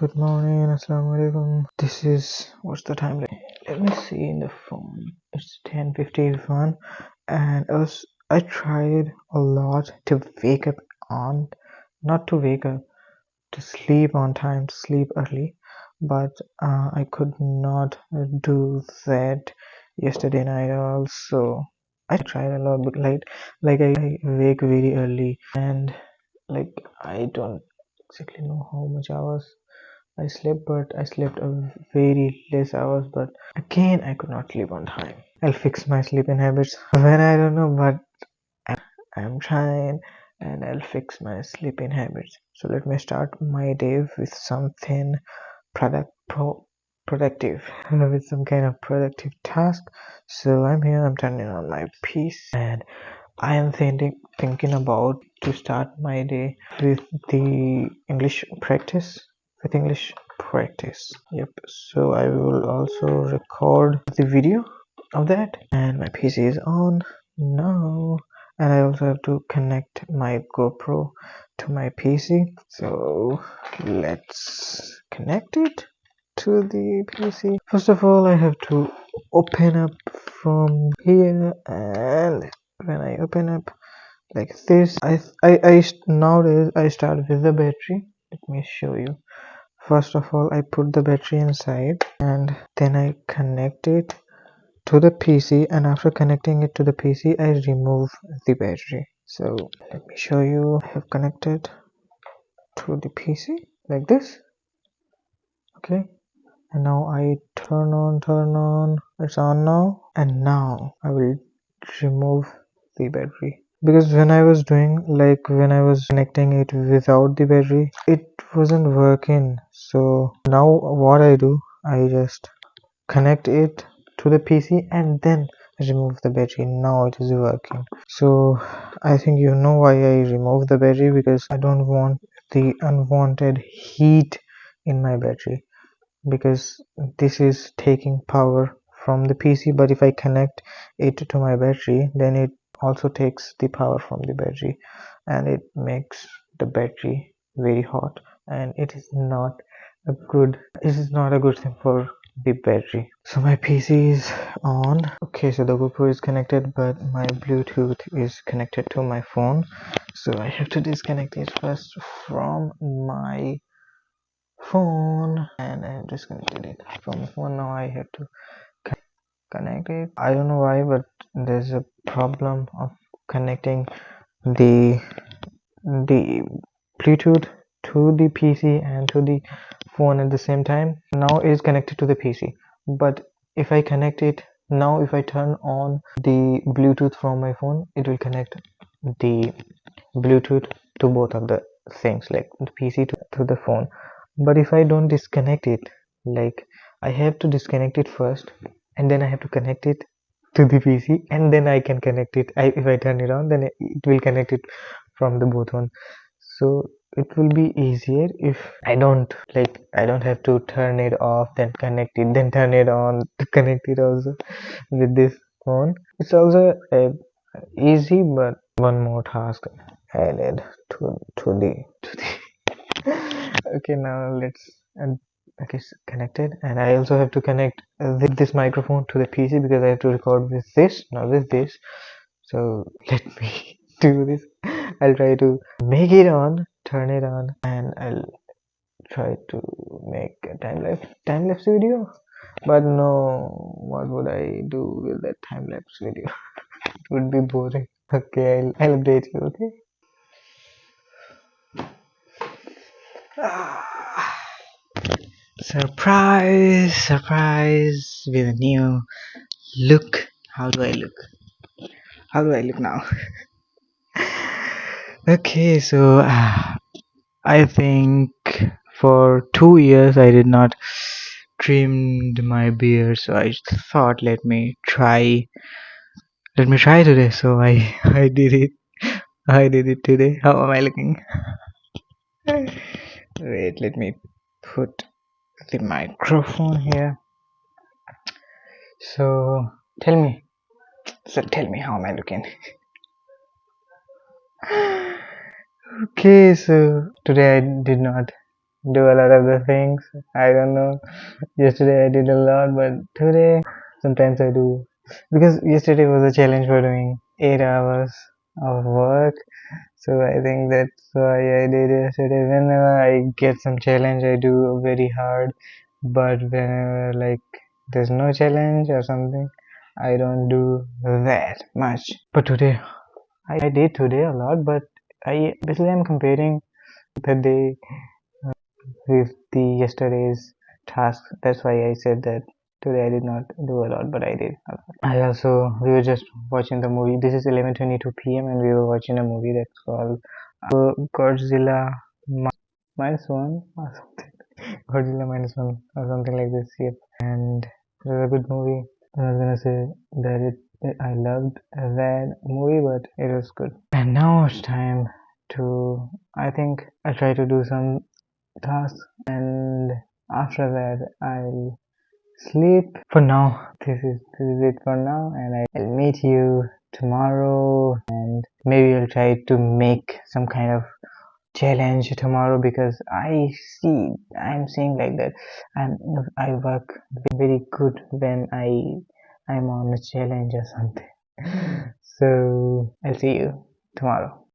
Good morning, assalamu alaikum. This is what's the time? Let me see in the phone. It's 10:51, and I tried a lot to wake up on, not to wake up, to sleep on time, to sleep early, but I could not do that yesterday night also. I tried a lot, but like I wake very early, and like I don't exactly know how much hours I slept, but I slept a very less hours. But again, I could not sleep on time. I'll fix my sleeping habits when I don't know, but I'm trying, and I'll fix my sleeping habits. So let me start my day with something productive, with some kind of productive task. So I'm here. I'm turning on my piece, and I am thinking about to start my day with the English practice. With English practice. Yep. So I will also record the video of that, and my PC is on now. And I also have to connect my GoPro to my PC. So let's connect it to the PC. First of all, I have to open up from here, and when I open up like this, nowadays I start with the battery. Let me show you. First of all, I put the battery inside, and then I connect it to the PC, and after connecting it to the PC, I remove the battery. So let me show you. I have connected to the PC like this. Okay, and now I turn on. It's on now, and now I will remove the battery, because when I was connecting it without the battery, it wasn't working. So now what I do, I just connect it to the PC and then remove the battery. Now it is working. So I think you know why I remove the battery, because I don't want the unwanted heat in my battery, because this is taking power from the PC. But if I connect it to my battery, then it also takes the power from the battery, and it makes the battery very hot, and it is not a good thing for the battery. So my PC is on. Okay, so the GoPro is connected, but my Bluetooth is connected to my phone, so I have to disconnect it first from my phone, and I disconnected it from my phone. Now I have to connect it. I don't know why, but there's a problem of connecting the Bluetooth to the PC and to the phone at the same time. Now it is connected to the PC, but if I connect it now, if I turn on the Bluetooth from my phone, it will connect the Bluetooth to both of the things, like the PC to the phone. But if I don't disconnect it, like I have to disconnect it first, and then I have to connect it to the PC, and then I can connect it. If I turn it on, then it will connect it from the both one. So it will be easier if I don't have to turn it off, then connect it, then turn it on to connect it also with this phone. It's also easy, but one more task added to the okay, now let's okay, connected, and I also have to connect this microphone to the PC, because I have to record with this, not with this. So let me do this. I'll try to make it on, turn it on, and I'll try to make a time lapse video. But no, what would I do with that time lapse video? It would be boring. Okay, I'll update you. Okay. Surprise with a new look. How do I look? How do I look now? Okay, so I think for 2 years I did not trimmed my beard, so I thought let me try today. So I I did it. I did it today. How am I looking? Wait, let me put the microphone here. So tell me. So tell me, how am I looking? Okay, so today I did not do a lot of the things. I don't know. Yesterday I did a lot, but today sometimes I do. Because yesterday was a challenge for doing 8 hours of work. So I think that's why I did yesterday. Whenever I get some challenge, I do very hard. But whenever like there's no challenge or something, I don't do that much. But today, I did today a lot. But I basically I'm comparing the day with the yesterday's task. That's why I said that today I did not do a lot, but I did a lot. I also we were just watching the movie. This is 11:22 p.m. and we were watching a movie that's called Godzilla Minus One or something. Godzilla Minus One or something like this. Yep. And it was a good movie. I was gonna say that I loved that movie, but it was good. And now it's time to. I think I try to do some tasks and after that I'll sleep. For now, this is it for now, and I'll meet you tomorrow, and maybe I'll try to make some kind of challenge tomorrow because I'm seeing like that I work very good when I'm on a challenge or something. So I'll see you tomorrow.